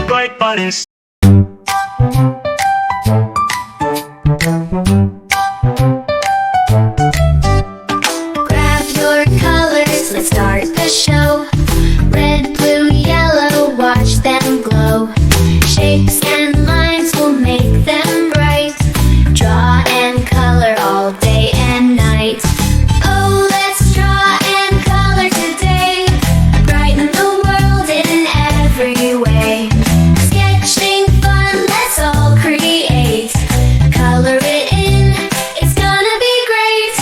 Bright bunnies. Grab your colors, let's start the show. Red, blue, yellow, watch them glow. Shapes and lines will make them bright. Draw and color all day and night. Oh, let's draw and color today. Brighten the world in every way. Sketching fun, let's all create. Color it in, it's gonna be great.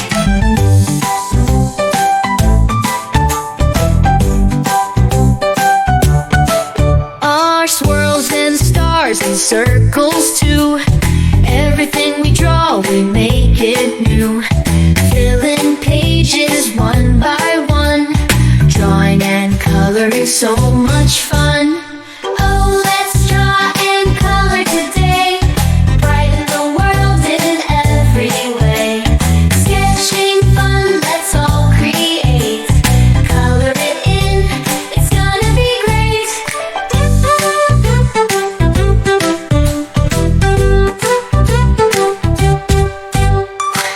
Our swirls and stars and circles too. Everything we draw, we make it new. Filling pages one by one. Drawing and coloring, so much fun. Oh, let's draw and color today. Brighten the world in every way. Sketching fun, let's all create. Color it in, it's gonna be great.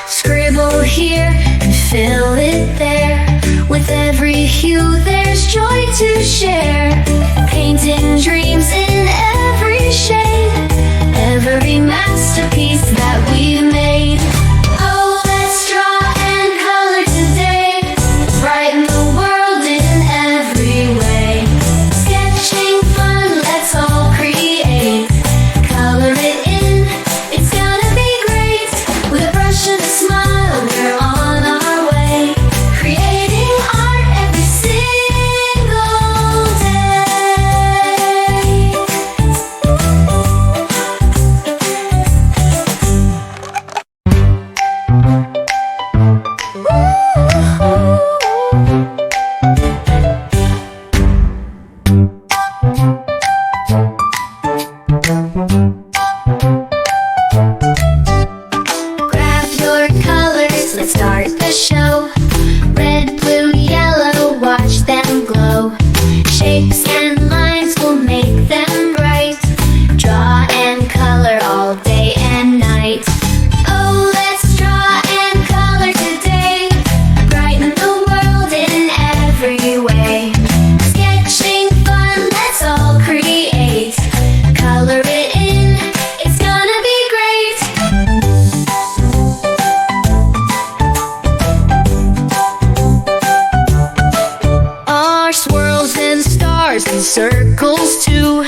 Scribble here and fill it there. With every hue there's joy to share. Painting dreams in every shade. Every masterpiece that we've made. Oh, let's draw and color today. Brighten the world in every way. Sketching fun, let's all create. Color it in, it's gonna be great. With a brush and a smile, we're on our way. Creating art every single day. Grab your colors, let's start the show. Red, blue, yellow, watch them glow. Shapes and lines will make them bright. Draw and color all day and night. Oh, let's draw and color today. Brighten the world in every way. Sketching fun, let's all create. Color it in, it's gonna be great. Our swirls and stars and circles too.